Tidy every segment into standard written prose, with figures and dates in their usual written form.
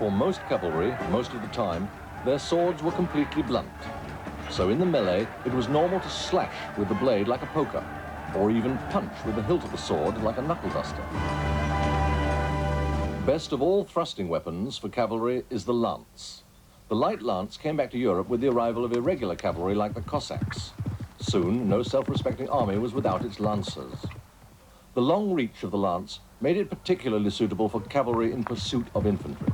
for most cavalry, most of the time, their swords were completely blunt. So in the melee, it was normal to slash with the blade like a poker, or even punch with the hilt of the sword like a knuckle duster. Best of all thrusting weapons for cavalry is the lance. The light lance came back to Europe with the arrival of irregular cavalry like the Cossacks. Soon, no self-respecting army was without its lancers. The long reach of the lance made it particularly suitable for cavalry in pursuit of infantry.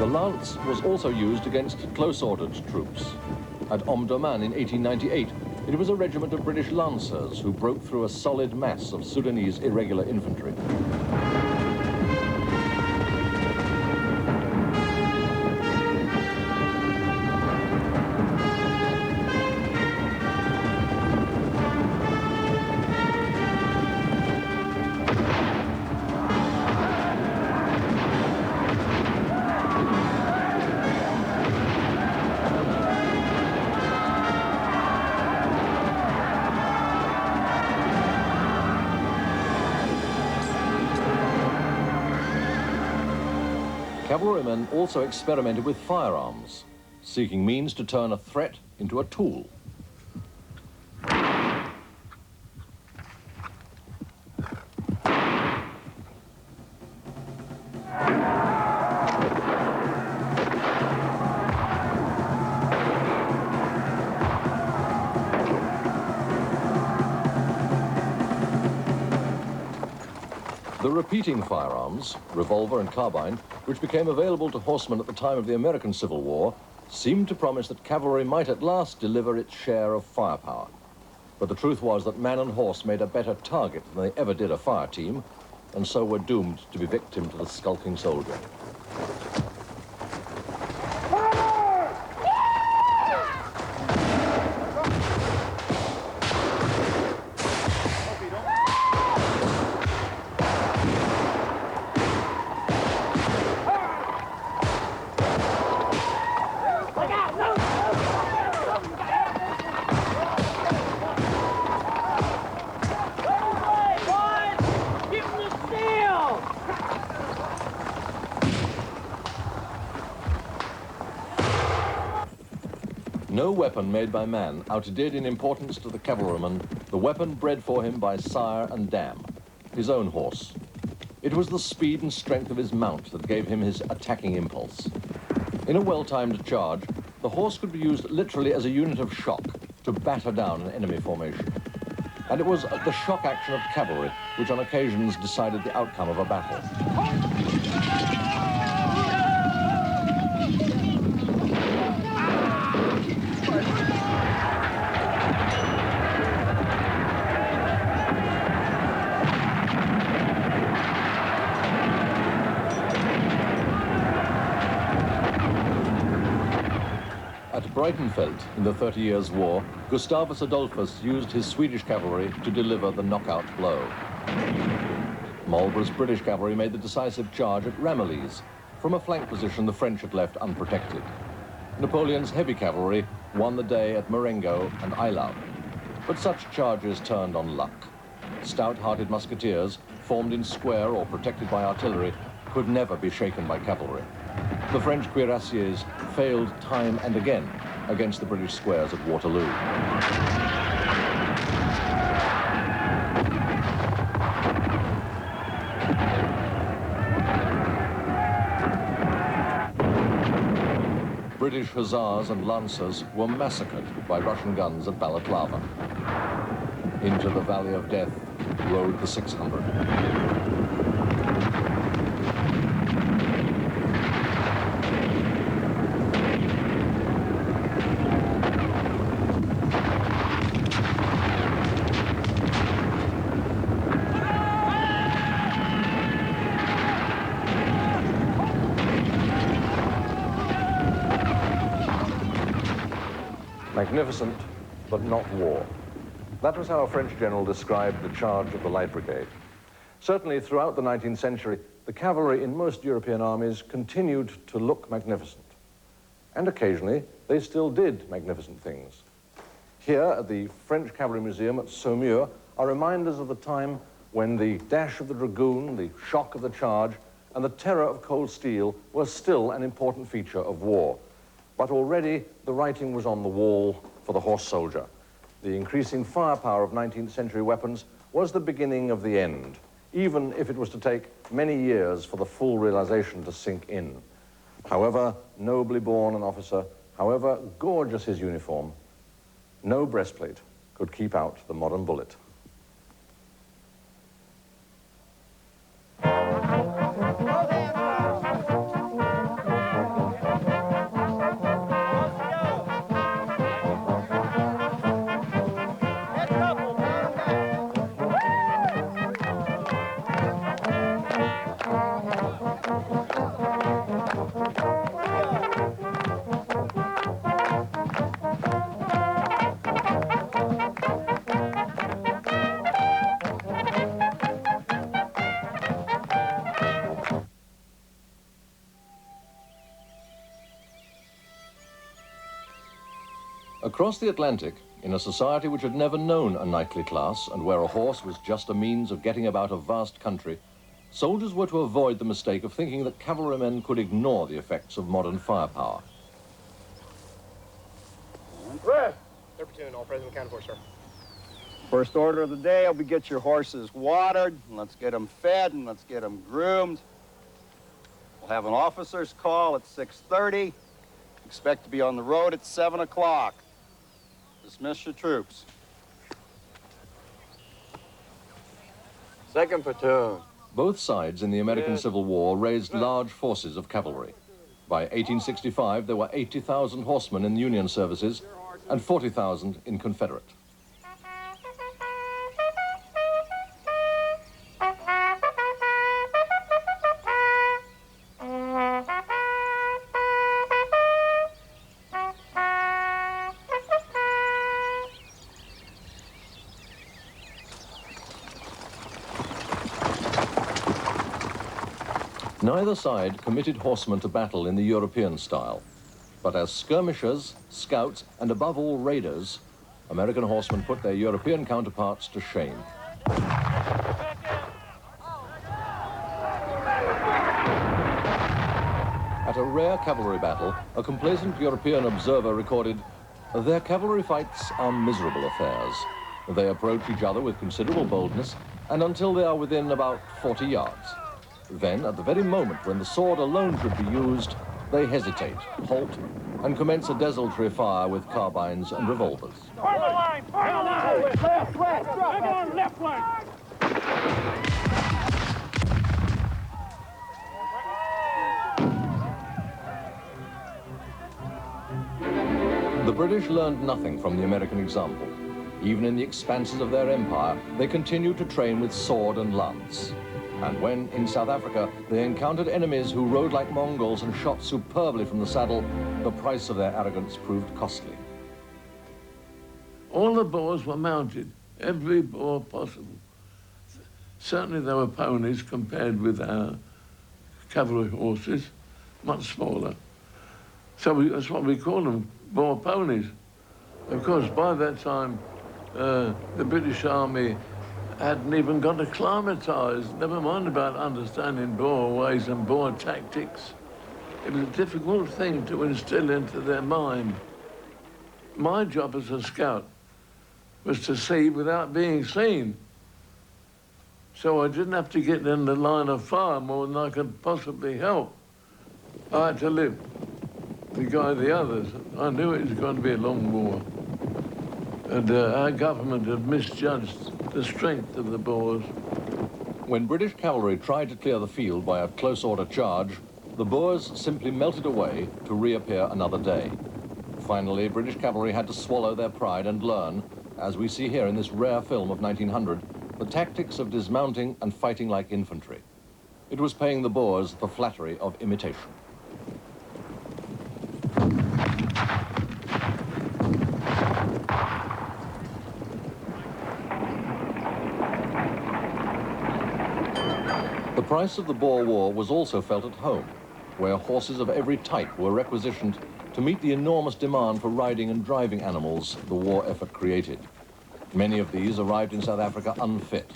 The lance was also used against close-ordered troops. At Omdurman in 1898, it was a regiment of British lancers who broke through a solid mass of Sudanese irregular infantry. Cavalrymen also experimented with firearms, seeking means to turn a threat into a tool. The repeating firearms, revolver and carbine, which became available to horsemen at the time of the American Civil War, seemed to promise that cavalry might at last deliver its share of firepower. But the truth was that man and horse made a better target than they ever did a fire team, and so were doomed to be victim to the skulking soldier. No weapon made by man outdid in importance to the cavalryman the weapon bred for him by sire and dam, his own horse. It was the speed and strength of his mount that gave him his attacking impulse. In a well-timed charge, the horse could be used literally as a unit of shock to batter down an enemy formation. And it was the shock action of cavalry which on occasions decided the outcome of a battle. At Breitenfeld in the 30 Years' War, Gustavus Adolphus used his Swedish cavalry to deliver the knockout blow. Marlborough's British cavalry made the decisive charge at Ramillies, from a flank position the French had left unprotected. Napoleon's heavy cavalry won the day at Marengo and Eylau. But such charges turned on luck. Stout-hearted musketeers, formed in square or protected by artillery, could never be shaken by cavalry. The French cuirassiers failed time and again against the British squares at Waterloo. British hussars and lancers were massacred by Russian guns at Balaklava. Into the Valley of Death rode the 600. Magnificent, but not war. That was how a French general described the charge of the Light Brigade. Certainly, throughout the 19th century, the cavalry in most European armies continued to look magnificent. And occasionally, they still did magnificent things. Here, at the French Cavalry Museum at Saumur, are reminders of the time when the dash of the dragoon, the shock of the charge, and the terror of cold steel were still an important feature of war. But already, the writing was on the wall for the horse soldier. The increasing firepower of 19th century weapons was the beginning of the end, even if it was to take many years for the full realization to sink in. However nobly born an officer, however gorgeous his uniform, no breastplate could keep out the modern bullet. Across the Atlantic, in a society which had never known a knightly class and where a horse was just a means of getting about a vast country, soldiers were to avoid the mistake of thinking that cavalrymen could ignore the effects of modern firepower. Rest! Third platoon, all present accounted for, sir. First order of the day will be get your horses watered, and let's get them fed, and let's get them groomed. We'll have an officer's call at 6:30. Expect to be on the road at 7 o'clock. Dismiss your troops. Second platoon. Both sides in the American Civil War raised large forces of cavalry. By 1865, there were 80,000 horsemen in Union services and 40,000 in Confederate. Neither side committed horsemen to battle in the European style, but as skirmishers, scouts, and above all raiders, American horsemen put their European counterparts to shame. At a rare cavalry battle, a complacent European observer recorded, "Their cavalry fights are miserable affairs. They approach each other with considerable boldness, and until they are within about 40 yards. Then, at the very moment when the sword alone should be used, they hesitate, halt, and commence a desultory fire with carbines and revolvers." Form a line! Form a line! Left, drop on left flank! The British learned nothing from the American example. Even in the expanses of their empire, they continued to train with sword and lance. And when, in South Africa, they encountered enemies who rode like Mongols and shot superbly from the saddle, the price of their arrogance proved costly. All the Boers were mounted, every Boer possible. Certainly there were ponies compared with our cavalry horses, much smaller. So that's what we call them, Boer ponies. Of course, by that time, the British Army hadn't even got acclimatized, never mind about understanding Boer ways and Boer tactics. It was a difficult thing to instill into their mind. My job as a scout was to see without being seen. So I didn't have to get in the line of fire more than I could possibly help. I had to live to guide the others. I knew it was going to be a long war. And our government had misjudged the strength of the Boers. When British cavalry tried to clear the field by a close order charge, the Boers simply melted away to reappear another day. Finally, British cavalry had to swallow their pride and learn, as we see here in this rare film of 1900, the tactics of dismounting and fighting like infantry. It was paying the Boers the flattery of imitation. price of the Boer War was also felt at home, where horses of every type were requisitioned to meet the enormous demand for riding and driving animals the war effort created. Many of these arrived in South Africa unfit,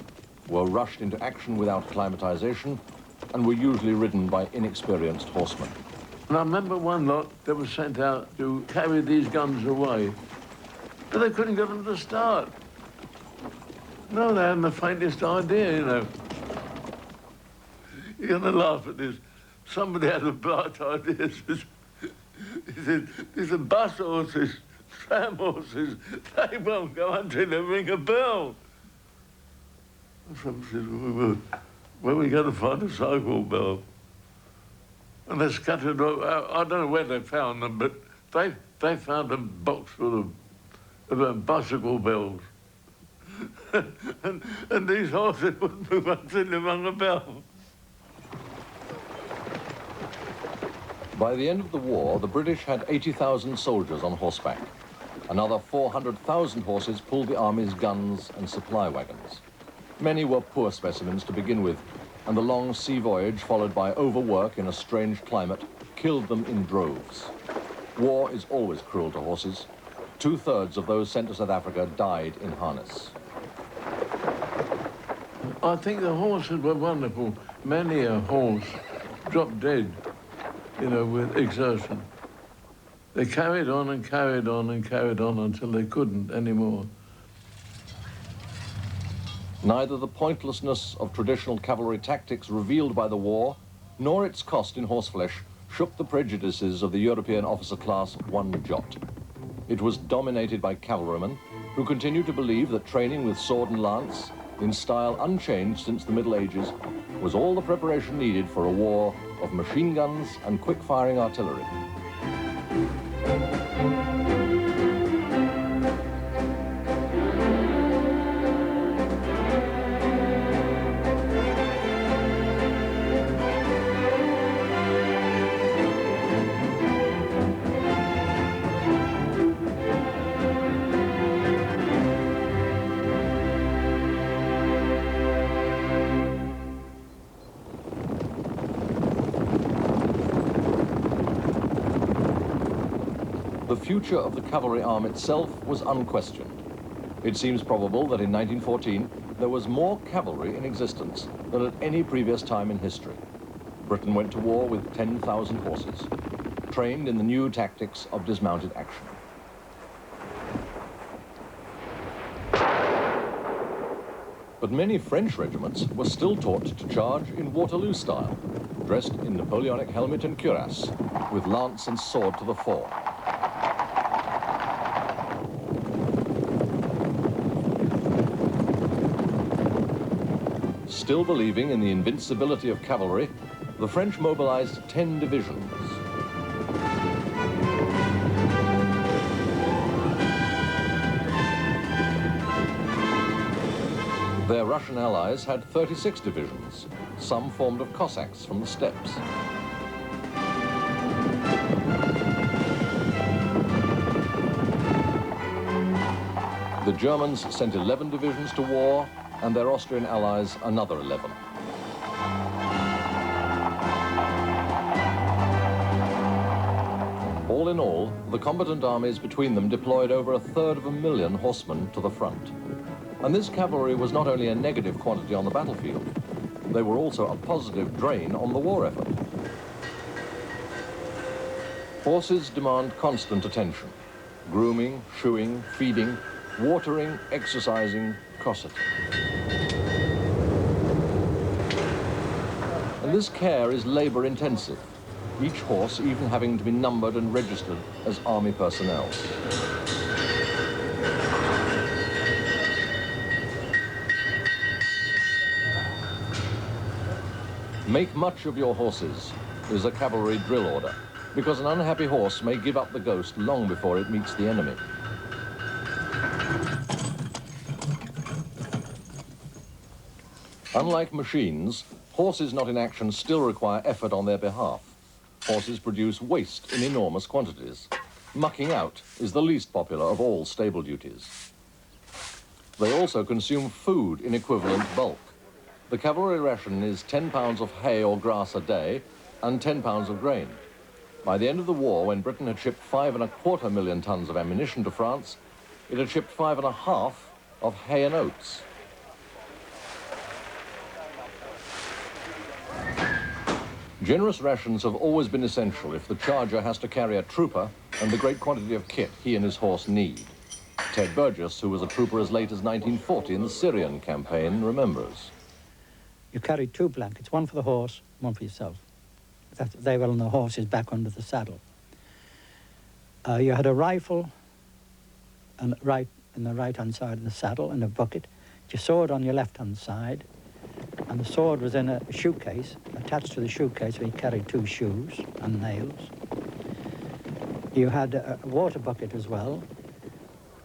were rushed into action without acclimatization, and were usually ridden by inexperienced horsemen. And I remember one lot that was sent out to carry these guns away, but they couldn't get them to start. No, they hadn't the faintest idea, you know. You're going to laugh at this. Somebody had a bright idea. He said, these are bus horses, tram horses. They won't go until they ring a bell. And someone said, where are we going to find a cycle bell? And they scattered, I don't know where they found them, but they found a box full of bicycle bells. and these horses wouldn't move until they rung a bell. By the end of the war, the British had 80,000 soldiers on horseback. Another 400,000 horses pulled the army's guns and supply wagons. Many were poor specimens to begin with, and the long sea voyage, followed by overwork in a strange climate, killed them in droves. War is always cruel to horses. 2/3 of those sent to South Africa died in harness. I think the horses were wonderful. Many a horse dropped dead, you know, with exertion. They carried on and carried on and carried on until they couldn't anymore. Neither the pointlessness of traditional cavalry tactics revealed by the war, nor its cost in horseflesh, shook the prejudices of the European officer class one jot. It was dominated by cavalrymen who continued to believe that training with sword and lance, in style unchanged since the Middle Ages, was all the preparation needed for a war of machine guns and quick-firing artillery. The future of the cavalry arm itself was unquestioned. It seems probable that in 1914 there was more cavalry in existence than at any previous time in history. Britain went to war with 10,000 horses, trained in the new tactics of dismounted action. But many French regiments were still taught to charge in Waterloo style, dressed in Napoleonic helmet and cuirass, with lance and sword to the fore. Still believing in the invincibility of cavalry, the French mobilized 10 divisions. Their Russian allies had 36 divisions, some formed of Cossacks from the steppes. The Germans sent 11 divisions to war, and their Austrian allies another 11. All in all, the combatant armies between them deployed over 250,000 horsemen to the front. And this cavalry was not only a negative quantity on the battlefield, they were also a positive drain on the war effort. Horses demand constant attention: grooming, shoeing, feeding, watering, exercising, cosseting. And this care is labor-intensive, each horse even having to be numbered and registered as army personnel. Make much of your horses is a cavalry drill order, because an unhappy horse may give up the ghost long before it meets the enemy. Unlike machines, horses not in action still require effort on their behalf. Horses produce waste in enormous quantities. Mucking out is the least popular of all stable duties. They also consume food in equivalent bulk. The cavalry ration is 10 pounds of hay or grass a day and 10 pounds of grain. By the end of the war, when Britain had shipped 5.25 million tons of ammunition to France, it had shipped 5.5 of hay and oats. Generous rations have always been essential if the charger has to carry a trooper and the great quantity of kit he and his horse need. Ted Burgess, who was a trooper as late as 1940 in the Syrian campaign, remembers. You carried 2 blankets, one for the horse, one for yourself. They were on the horse's back under the saddle. You had a rifle and in the right-hand side of the saddle and a bucket, your sword on your left-hand side, and the sword was in a shoe case. Attached to the shoe case, we carried 2 shoes and nails. You had a water bucket as well,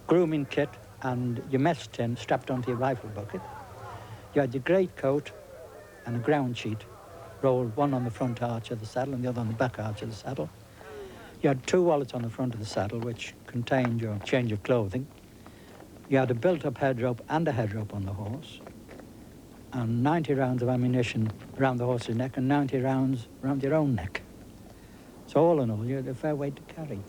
grooming kit, and your mess tin strapped onto your rifle bucket. You had your greatcoat and a ground sheet rolled, one on the front arch of the saddle and the other on the back arch of the saddle. You had 2 wallets on the front of the saddle which contained your change of clothing. You had a built-up head rope and a head rope on the horse, and 90 rounds of ammunition around the horse's neck and 90 rounds around your own neck. So all in all, you had a fair weight to carry.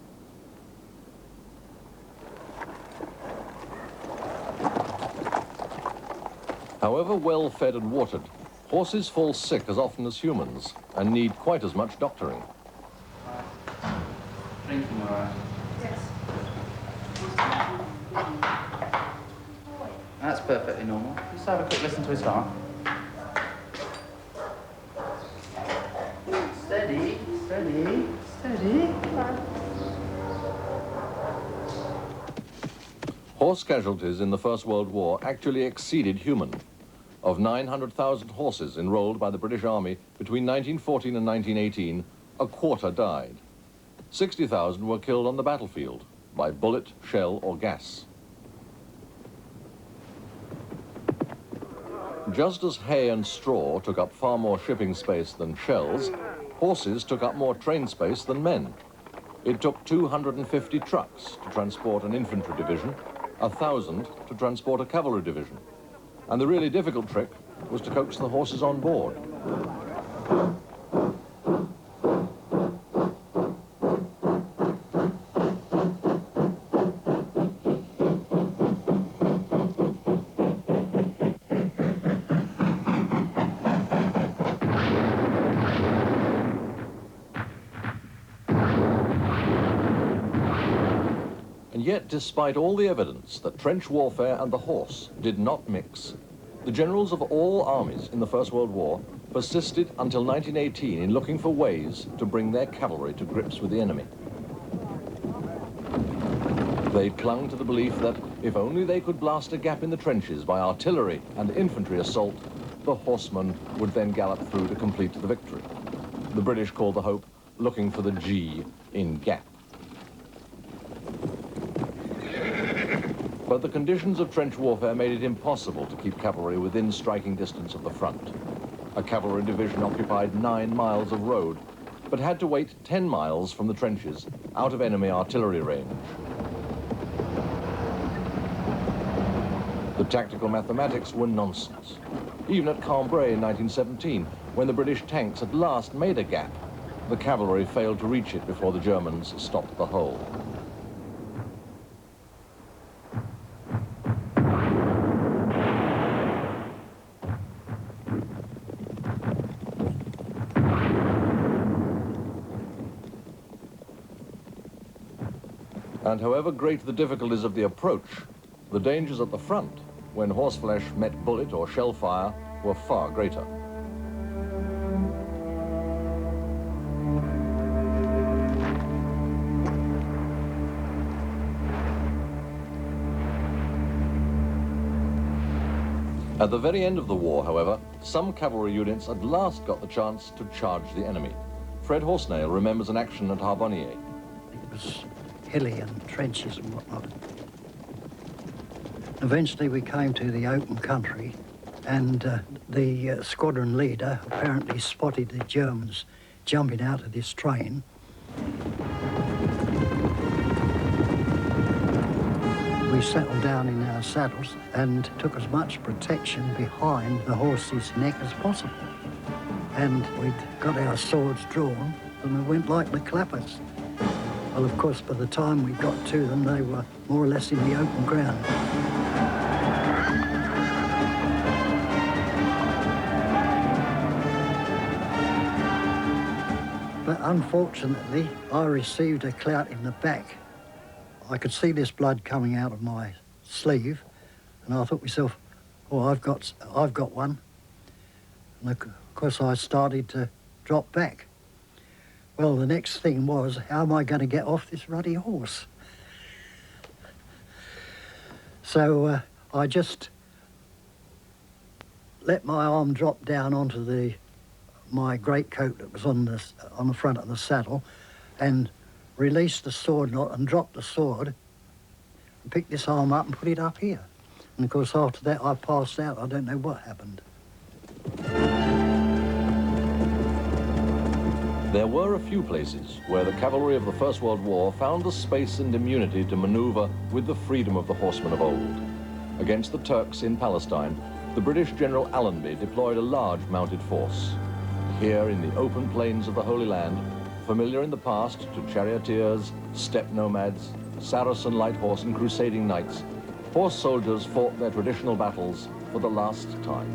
However well fed and watered, horses fall sick as often as humans and need quite as much doctoring. Drinking all right? Yes. That's perfectly normal. Just have a quick listen to his heart. Steady, steady, steady. Horse casualties in the First World War actually exceeded human. Of 900,000 horses enrolled by the British Army between 1914 and 1918, a quarter died. 60,000 were killed on the battlefield by bullet, shell, or gas. Just as hay and straw took up far more shipping space than shells, horses took up more train space than men. It took 250 trucks to transport an infantry division, 1,000 to transport a cavalry division. And the really difficult trick was to coax the horses on board. And yet, despite all the evidence that trench warfare and the horse did not mix, the generals of all armies in the First World War persisted until 1918 in looking for ways to bring their cavalry to grips with the enemy. They clung to the belief that if only they could blast a gap in the trenches by artillery and infantry assault, the horsemen would then gallop through to complete the victory. The British called the hope looking for the G in gap. But the conditions of trench warfare made it impossible to keep cavalry within striking distance of the front. A cavalry division occupied 9 miles of road, but had to wait 10 miles from the trenches, out of enemy artillery range. The tactical mathematics were nonsense. Even at Cambrai in 1917, when the British tanks at last made a gap, the cavalry failed to reach it before the Germans stopped the hole. And however great the difficulties of the approach, the dangers at the front, when horseflesh met bullet or shell fire, were far greater. At the very end of the war, however, some cavalry units at last got the chance to charge the enemy. Fred Horsnail remembers an action at Harbonnier. It was hilly and trenches and whatnot. Eventually we came to the open country, and the squadron leader apparently spotted the Germans jumping out of this train. we settled down in our saddles and took as much protection behind the horse's neck as possible. And we'd got our swords drawn and we went like the clappers. Well, of course, by the time we got to them, they were more or less in the open ground. But unfortunately, I received a clout in the back. I could see this blood coming out of my sleeve, and I thought to myself, oh, I've got one. And of course, I started to drop back. Well, the next thing was, how am I going to get off this ruddy horse? So I just let my arm drop down onto my greatcoat that was on the front of the saddle, and released the sword knot and dropped the sword, and picked this arm up and put it up here. And of course, after that, I passed out. I don't know what happened. There were a few places where the cavalry of the First World War found the space and immunity to maneuver with the freedom of the horsemen of old. Against the Turks in Palestine, the British General Allenby deployed a large mounted force. Here in the open plains of the Holy Land, familiar in the past to charioteers, steppe nomads, Saracen light horse and crusading knights, horse soldiers fought their traditional battles for the last time.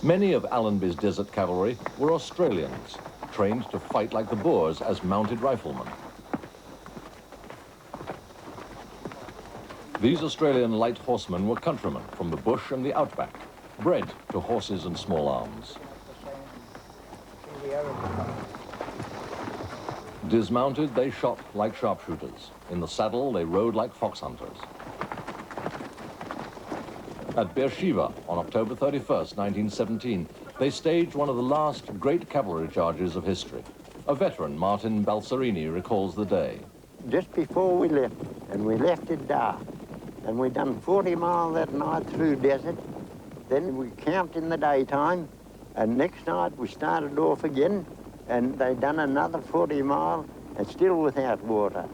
Many of Allenby's desert cavalry were Australians, trained to fight like the Boers as mounted riflemen. These Australian light horsemen were countrymen from the bush and the outback, bred to horses and small arms. Dismounted, they shot like sharpshooters. In the saddle, they rode like fox hunters. At Beersheba on October 31st, 1917, they staged one of the last great cavalry charges of history. A veteran, Martin Balserini, recalls the day. Just before we left, and we left at dark, and we done 40 miles that night through desert. Then we camped in the daytime, and next night we started off again, and they done another 40 miles, and still without water.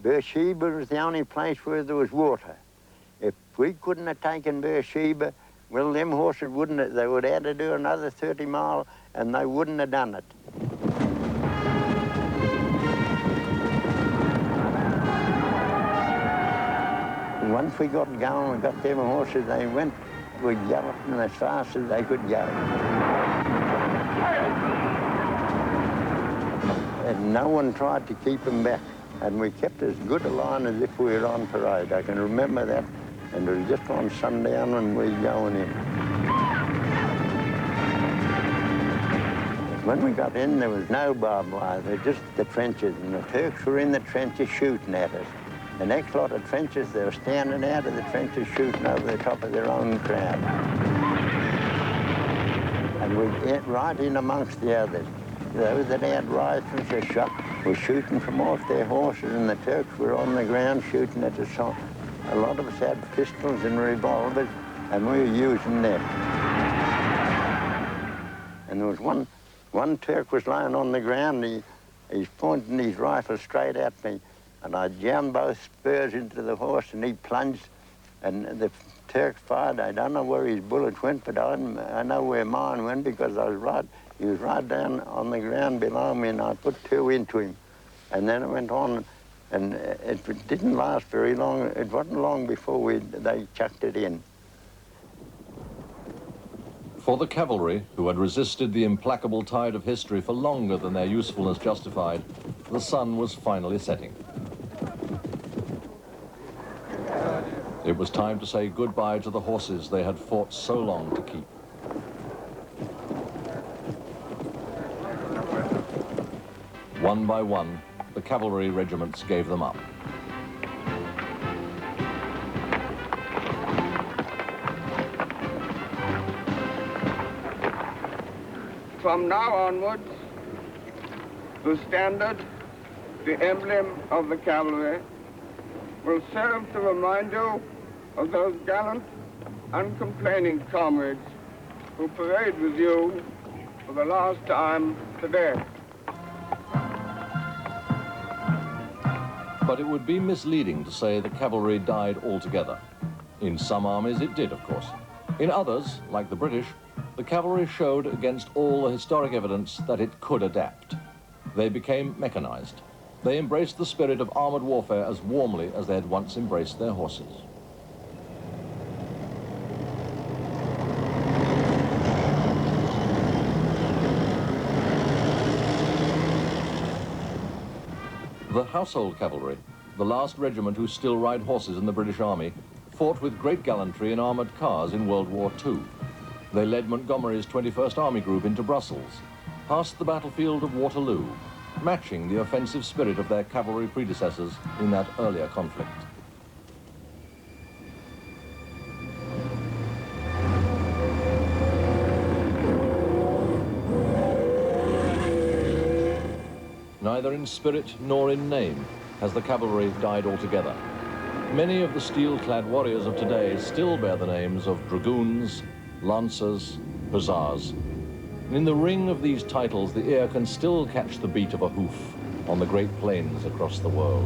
Beersheba was the only place where there was water. If we couldn't have taken Beersheba, well, them horses wouldn't have, they would have had to do another 30 miles, and they wouldn't have done it. Once we got going, we got them horses, they went, we galloped them as fast as they could go. And no one tried to keep them back. And we kept as good a line as if we were on parade. I can remember that. And it was just on sundown when we were going in. When we got in, there was no barbed wire. They were just the trenches. And the Turks were in the trenches shooting at us. The next lot of trenches, they were standing out of the trenches shooting over the top of their own crowd. And we went right in amongst the others. Those that had rifles or shot were shooting from off their horses, and the Turks were on the ground shooting at us. A lot of us had pistols and revolvers, and we were using them. And there was one Turk was lying on the ground. He's pointing his rifle straight at me, and I jammed both spurs into the horse, and he plunged, and the Turk fired. I don't know where his bullets went, but I know where mine went, because he was right down on the ground below me, and I put two into him. And then it went on, and it didn't last very long. It wasn't long before they chucked it in. For the cavalry, who had resisted the implacable tide of history for longer than their usefulness justified, the sun was finally setting. It was time to say goodbye to the horses they had fought so long to keep. One by one, the cavalry regiments gave them up. From now onwards, the standard, the emblem of the cavalry, will serve to remind you of those gallant, uncomplaining comrades who parade with you for the last time today. But it would be misleading to say the cavalry died altogether. In some armies it did, of course. In others, like the British, the cavalry showed against all the historic evidence that it could adapt. They became mechanized. They embraced the spirit of armored warfare as warmly as they had once embraced their horses. The household cavalry, the last regiment who still ride horses in the British Army, fought with great gallantry in armored cars in World War II. They led Montgomery's 21st Army Group into Brussels, past the battlefield of Waterloo, matching the offensive spirit of their cavalry predecessors in that earlier conflict. Neither in spirit nor in name has the cavalry died altogether. Many of the steel-clad warriors of today still bear the names of dragoons, lancers, hussars. And in the ring of these titles, the ear can still catch the beat of a hoof on the great plains across the world.